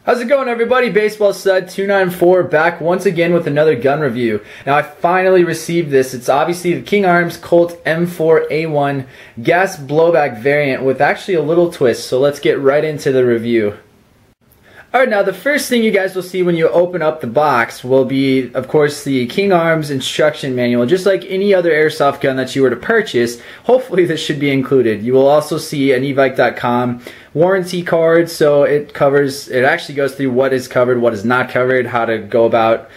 How's it going, everybody? Baseball Stud 294 back once again with another gun review. Now I finally received this. It's obviously the King Arms Colt M4A1 gas blowback variant with actually a little twist. So let's get right into the review. Alright, now the first thing you guys will see when you open up the box will be, of course, the King Arms instruction manual. Just like any other airsoft gun that you were to purchase, hopefully this should be included. You will also see an evike.com warranty card, so it actually goes through what is covered, what is not covered, how to go about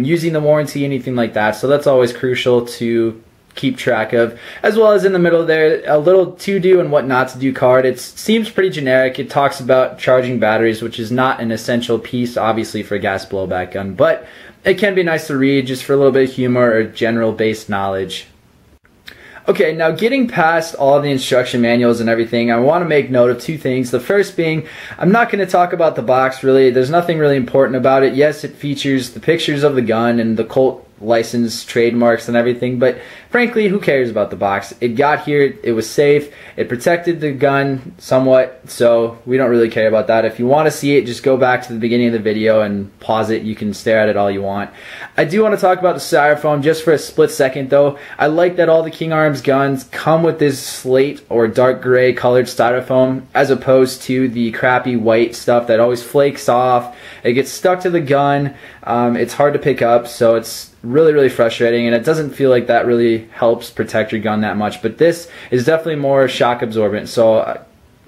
using the warranty, anything like that. So that's always crucial to keep track of, as well as in the middle there a little to do and what not to do card. It seems pretty generic. It talks about charging batteries, which is not an essential piece obviously for a gas blowback gun, but it can be nice to read just for a little bit of humor or general based knowledge. Okay, now getting past all of the instruction manuals and everything, I want to make note of two things. The first being, I'm not going to talk about the box really. There's nothing really important about it. Yes, it features the pictures of the gun and the Colt license, trademarks and everything, but frankly, who cares about the box? It got here, it was safe, it protected the gun somewhat, so we don't really care about that. If you want to see it, just go back to the beginning of the video and pause it. You can stare at it all you want. I do want to talk about the styrofoam just for a split second though. I like that all the King Arms guns come with this slate or dark gray colored styrofoam as opposed to the crappy white stuff that always flakes off. It gets stuck to the gun. It's hard to pick up, so it's really frustrating, and it doesn't feel like that really helps protect your gun that much. But this is definitely more shock absorbent, so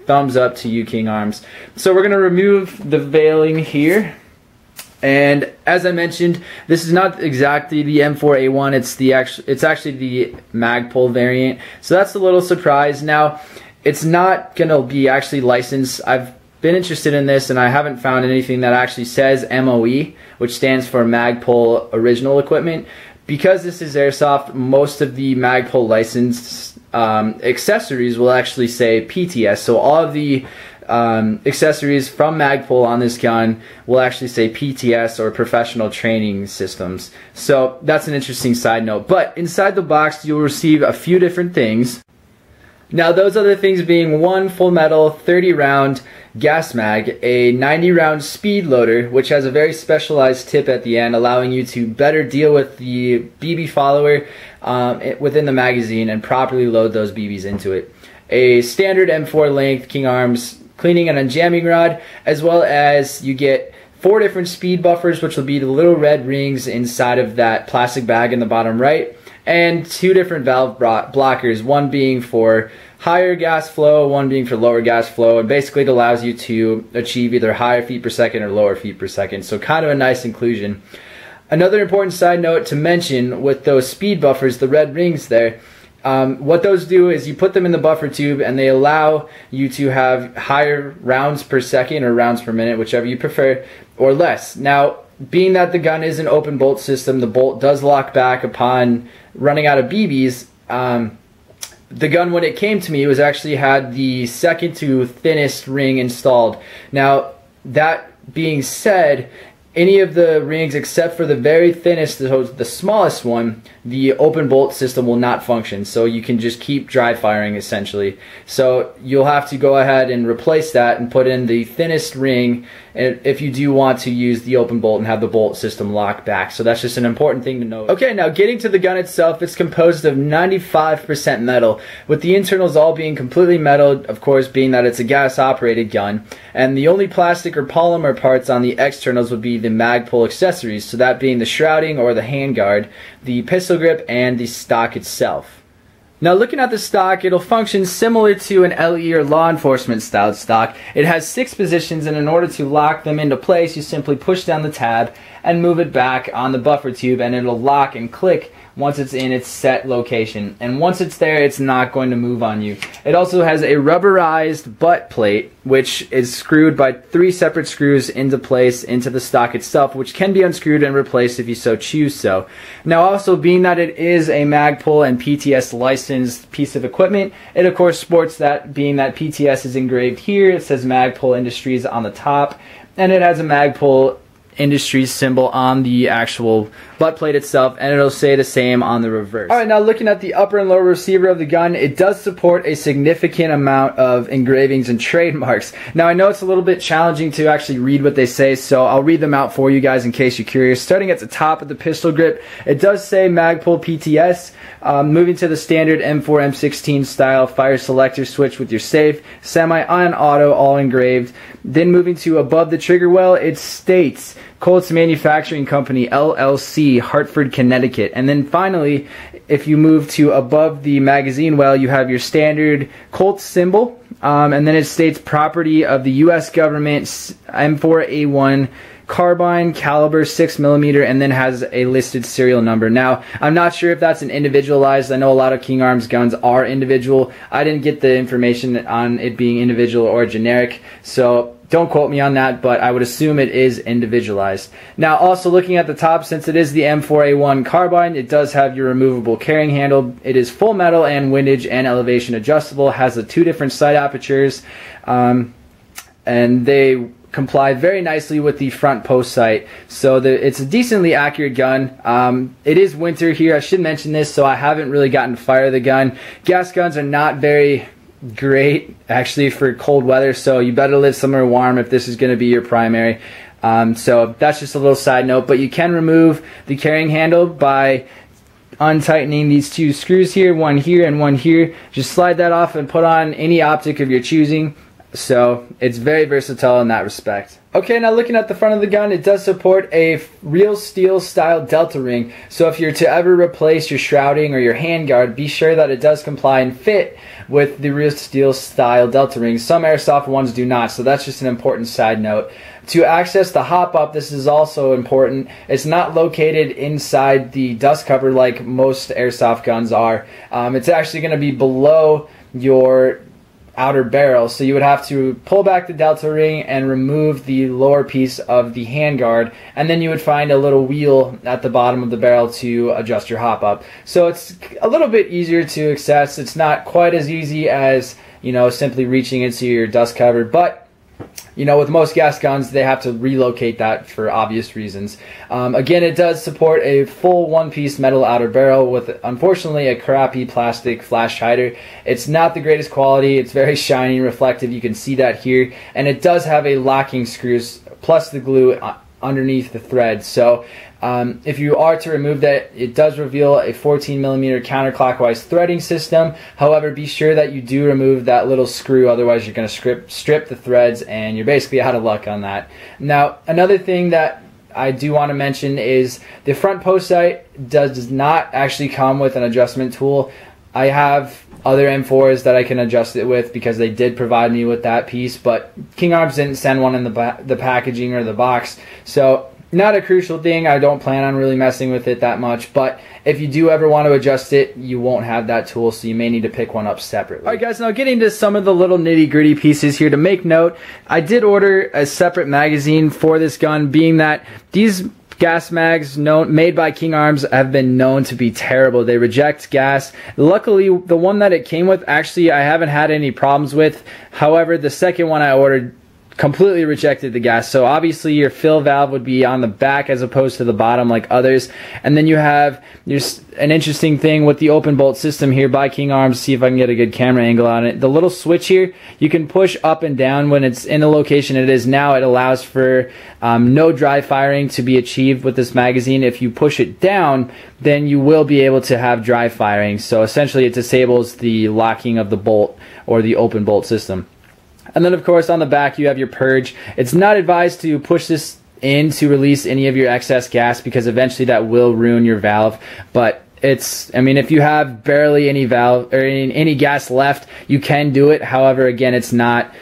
thumbs up to you, King Arms. So we're going to remove the veiling here, and as I mentioned, this is not exactly the M4A1. It's actually the Magpul variant, so that's a little surprise. Now it's not going to be actually licensed. I've been interested in this and I haven't found anything that actually says MOE, which stands for Magpul Original Equipment. Because this is airsoft, most of the Magpul licensed accessories will actually say PTS. So all of the accessories from Magpul on this gun will actually say PTS or Professional Training Systems. So that's an interesting side note. But inside the box you'll receive a few different things. Now those other things being one full metal 30 round gas mag, a 90 round speed loader which has a very specialized tip at the end allowing you to better deal with the BB follower within the magazine and properly load those BBs into it. A standard M4 length King Arms cleaning and unjamming rod, as well as you get 4 different speed buffers, which will be the little red rings inside of that plastic bag in the bottom right, and 2 different valve blockers, one being for higher gas flow, one being for lower gas flow, and basically it allows you to achieve either higher feet per second or lower feet per second, so kind of a nice inclusion. Another important side note to mention with those speed buffers, the red rings there, what those do is you put them in the buffer tube and they allow you to have higher rounds per second or rounds per minute, whichever you prefer, or less. Now, being that the gun is an open bolt system, the bolt does lock back upon running out of BBs. The gun, when it came to me, actually had the second to thinnest ring installed. Now, that being said, any of the rings except for the very thinnest, the smallest one, the open bolt system will not function, so you can just keep dry firing essentially. So you'll have to go ahead and replace that and put in the thinnest ring if you do want to use the open bolt and have the bolt system locked back. So that's just an important thing to know. Okay, now getting to the gun itself, it's composed of 95% metal, with the internals all being completely metal, of course, being that it's a gas operated gun, and the only plastic or polymer parts on the externals would be the Magpul accessories, so that being the shrouding or the handguard, the pistol grip, and the stock itself. Now looking at the stock, it'll function similar to an LE or law enforcement style stock. It has 6 positions, and in order to lock them into place, you simply push down the tab and move it back on the buffer tube, and it'll lock and click once it's in its set location. And once it's there, it's not going to move on you. It also has a rubberized butt plate, which is screwed by 3 separate screws into place into the stock itself, which can be unscrewed and replaced if you so choose so. Now also, being that it is a Magpul and PTS licensed piece of equipment, it of course sports that, being that PTS is engraved here, it says Magpul Industries on the top, and it has a Magpul industry symbol on the actual butt plate itself, and it'll say the same on the reverse. Alright, now looking at the upper and lower receiver of the gun, it does support a significant amount of engravings and trademarks. Now I know it's a little bit challenging to actually read what they say, so I'll read them out for you guys in case you're curious. Starting at the top of the pistol grip, it does say Magpul PTS. Moving to the standard M4 M16 style fire selector switch with your safe, semi-on auto, all engraved. Then moving to above the trigger well, it states Colt's Manufacturing Company, LLC, Hartford, Connecticut. And then finally, if you move to above the magazine well, you have your standard Colt symbol, and then it states property of the U.S. government, M4A1 carbine, caliber 6mm, and then has a listed serial number. Now, I'm not sure if that's an individualized. I know a lot of King Arms guns are individual. I didn't get the information on it being individual or generic, so don't quote me on that, but I would assume it is individualized. Now, also looking at the top, since it is the M4A1 carbine, it does have your removable carrying handle. It is full metal and windage and elevation adjustable. Has the 2 different sight apertures, and they comply very nicely with the front post sight, so it's a decently accurate gun. It is winter here, I should mention this, so I haven't really gotten to fire the gun. Gas guns are not very great actually for cold weather, so you better live somewhere warm if this is going to be your primary. So that's just a little side note, but you can remove the carrying handle by untightening these 2 screws here, one here and one here. Just slide that off and put on any optic of your choosing. So it's very versatile in that respect. Okay, now looking at the front of the gun, it does support a real steel style delta ring. So if you're to ever replace your shrouding or your handguard, be sure that it does comply and fit with the real steel style delta rings. Some airsoft ones do not, so that's just an important side note. To access the hop up, this is also important. It's not located inside the dust cover like most airsoft guns are. It's actually going to be below your outer barrel, so you would have to pull back the delta ring and remove the lower piece of the handguard, and then you would find a little wheel at the bottom of the barrel to adjust your hop up. So it's a little bit easier to access. It's not quite as easy as, you know, simply reaching into your dust cover, but you know, with most gas guns, they have to relocate that for obvious reasons. Again, it does support a full one-piece metal outer barrel with, unfortunately, a crappy plastic flash hider. It's not the greatest quality. It's very shiny and reflective. You can see that here. And it does have a locking screws plus the glue underneath the thread. So if you are to remove that, it does reveal a 14mm counterclockwise threading system. However, be sure that you do remove that little screw, otherwise you're going to strip the threads and you're basically out of luck on that. Now, another thing that I do want to mention is the front post sight does not actually come with an adjustment tool. I have other M4s that I can adjust it with because they did provide me with that piece, but King Arms didn't send one in the packaging or the box, so not a crucial thing. I don't plan on really messing with it that much, but if you do ever want to adjust it, you won't have that tool, so you may need to pick one up separately. Alright guys, now getting to some of the little nitty gritty pieces here. To make note, I did order a separate magazine for this gun, being that these gas mags made by King Arms have been known to be terrible. They reject gas. Luckily, the one that it came with, actually, I haven't had any problems with. However, the second one I ordered completely rejected the gas. So obviously your fill valve would be on the back as opposed to the bottom like others. And then you have an interesting thing with the open bolt system here by King Arms. See if I can get a good camera angle on it. The little switch here, you can push up and down when it's in the location it is now. It allows for no dry firing to be achieved with this magazine. If you push it down, then you will be able to have dry firing. So essentially it disables the locking of the bolt or the open bolt system. And then of course on the back you have your purge. It's not advised to push this in to release any of your excess gas because eventually that will ruin your valve. But I mean, if you have barely any valve or any gas left, you can do it. However, again, it's not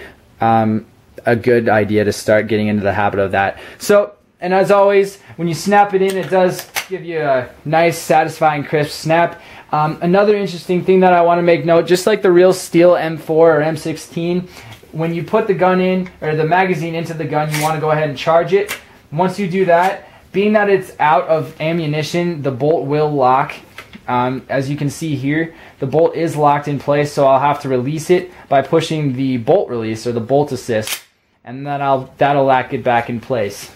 a good idea to start getting into the habit of that. So, and as always, when you snap it in, it does give you a nice, satisfying, crisp snap. Another interesting thing that I want to make note, just like the real steel M4 or M16, when you put the gun in, or the magazine into the gun, you want to go ahead and charge it. Once you do that, being that it's out of ammunition, the bolt will lock. As you can see here, the bolt is locked in place, so I'll have to release it by pushing the bolt release or the bolt assist, and then that'll lock it back in place.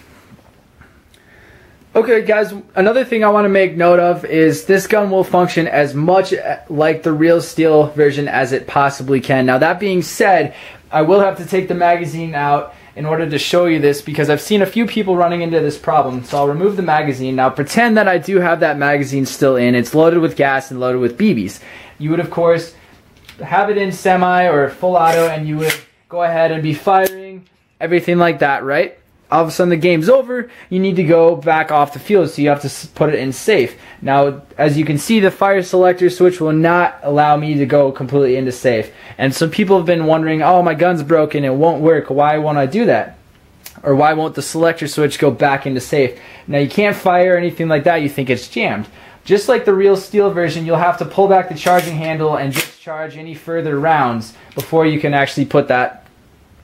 Okay guys, another thing I want to make note of is this gun will function as much like the real steel version as it possibly can. Now that being said, I will have to take the magazine out in order to show you this because I've seen a few people running into this problem. So I'll remove the magazine. Now pretend that I do have that magazine still in. It's loaded with gas and loaded with BBs. You would of course have it in semi or full auto and you would go ahead and be firing, everything like that, right? All of a sudden the game's over, you need to go back off the field, so you have to put it in safe. Now, as you can see, the fire selector switch will not allow me to go completely into safe. And some people have been wondering, oh, my gun's broken, it won't work, why won't I do that? Or why won't the selector switch go back into safe? Now, you can't fire or anything like that, you think it's jammed. Just like the real steel version, you'll have to pull back the charging handle and discharge any further rounds before you can actually put that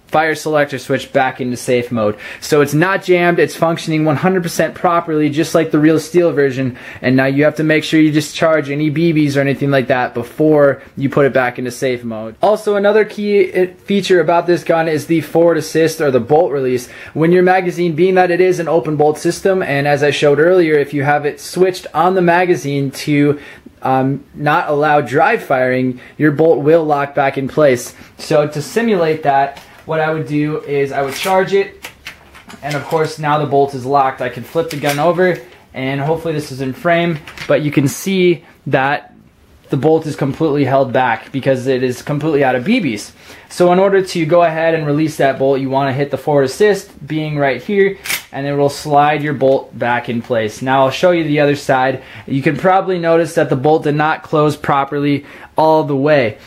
fire selector switch back into safe mode. So it's not jammed, it's functioning 100% properly, just like the real steel version. And now you have to make sure you discharge any BBs or anything like that before you put it back into safe mode. Also, another key feature about this gun is the forward assist or the bolt release. When your magazine, being that it is an open bolt system, and as I showed earlier, if you have it switched on the magazine to not allow dry firing, your bolt will lock back in place. So to simulate that, what I would do is I would charge it, and of course now the bolt is locked. I can flip the gun over, and hopefully this is in frame, but you can see that the bolt is completely held back because it is completely out of BBs. So in order to go ahead and release that bolt, you want to hit the forward assist, being right here, and it will slide your bolt back in place. Now I'll show you the other side. You can probably notice that the bolt did not close properly all the way.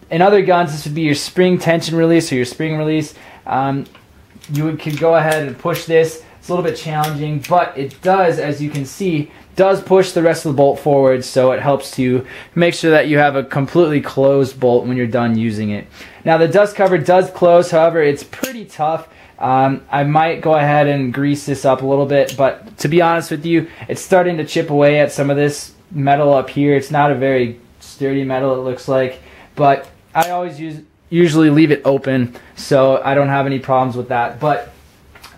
In other guns, this would be your spring tension release or your spring release. You could go ahead and push this. It's a little bit challenging, but it does, as you can see, does push the rest of the bolt forward, so it helps to make sure that you have a completely closed bolt when you're done using it. Now the dust cover does close, however, it's pretty tough. I might go ahead and grease this up a little bit, but to be honest with you, it's starting to chip away at some of this metal up here. It's not a very sturdy metal, it looks like, but I always usually leave it open, so I don't have any problems with that. But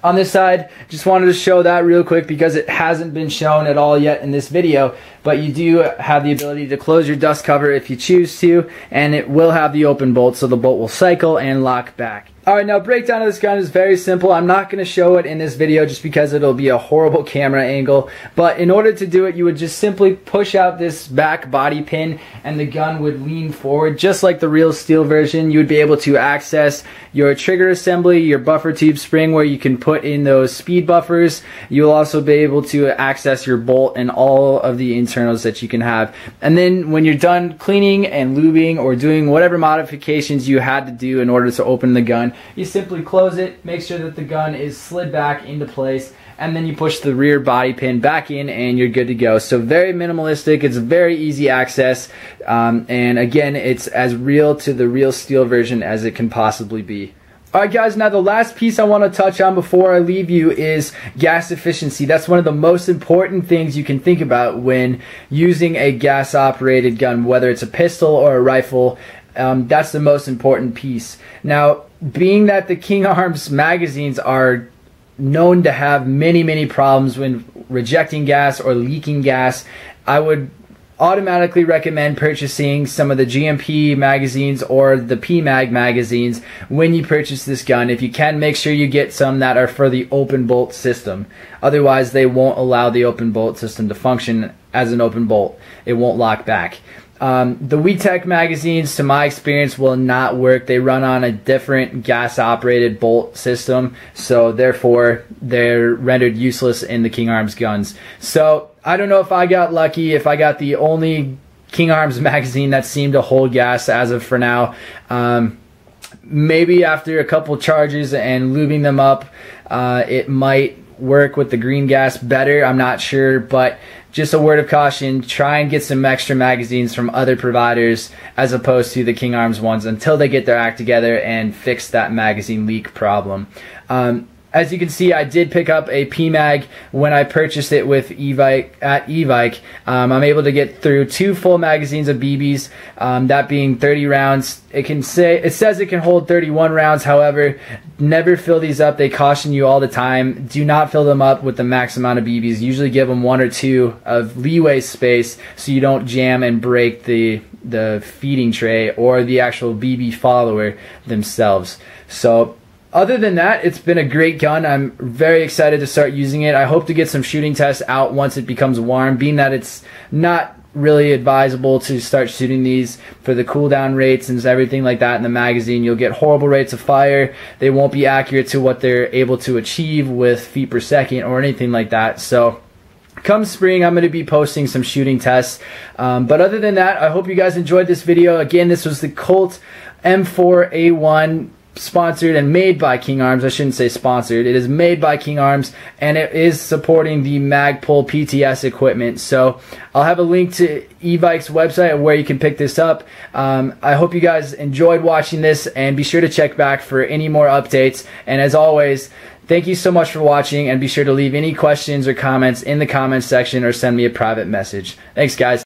on this side, just wanted to show that real quick because it hasn't been shown at all yet in this video, but you do have the ability to close your dust cover if you choose to, and it will have the open bolt, so the bolt will cycle and lock back. Alright, now breakdown of this gun is very simple. I'm not going to show it in this video just because it'll be a horrible camera angle, but in order to do it, you would just simply push out this back body pin and the gun would lean forward just like the real steel version. You would be able to access your trigger assembly, your buffer tube spring where you can put in those speed buffers. You'll also be able to access your bolt and all of the internals that you can have. And then when you're done cleaning and lubing or doing whatever modifications you had to do in order to open the gun, you simply close it, make sure that the gun is slid back into place, and then you push the rear body pin back in and you're good to go. So very minimalistic, it's very easy access, and again, it's as real to the real steel version as it can possibly be. Alright guys, now the last piece I want to touch on before I leave you is gas efficiency. That's one of the most important things you can think about when using a gas operated gun, whether it's a pistol or a rifle. That's the most important piece. Now, being that the King Arms magazines are known to have many problems when rejecting gas or leaking gas, I would automatically recommend purchasing some of the GMP magazines or the PMag magazines when you purchase this gun. If you can, make sure you get some that are for the open bolt system. Otherwise, they won't allow the open bolt system to function as an open bolt. It won't lock back. The WeTech magazines, to my experience, will not work. They run on a different gas-operated bolt system, so therefore they're rendered useless in the King Arms guns. So I don't know if I got lucky, if I got the only King Arms magazine that seemed to hold gas as of for now. Maybe after a couple charges and lubing them up, it might work with the green gas better. I'm not sure, but just a word of caution, try and get some extra magazines from other providers as opposed to the King Arms ones until they get their act together and fix that magazine leak problem. As you can see, I did pick up a PMag when I purchased it with at Evike. I'm able to get through 2 full magazines of BBs, that being 30 rounds. It says it can hold 31 rounds. However, never fill these up. They caution you all the time. Do not fill them up with the max amount of BBs. Usually give them 1 or 2 of leeway space so you don't jam and break the feeding tray or the actual BB follower themselves. So other than that, it's been a great gun. I'm very excited to start using it. I hope to get some shooting tests out once it becomes warm, being that it's not really advisable to start shooting these for the cooldown rates and everything like that in the magazine. You'll get horrible rates of fire. They won't be accurate to what they're able to achieve with feet per second or anything like that. So come spring, I'm going to be posting some shooting tests. But other than that, I hope you guys enjoyed this video. Again, this was the Colt M4A1, sponsored and made by King Arms. I shouldn't say sponsored. It is made by King Arms, and it is supporting the Magpul PTS equipment. So I'll have a link to Evike's website where you can pick this up. I hope you guys enjoyed watching this, and be sure to check back for any more updates. And as always, thank you so much for watching, and be sure to leave any questions or comments in the comments section or send me a private message. Thanks, guys.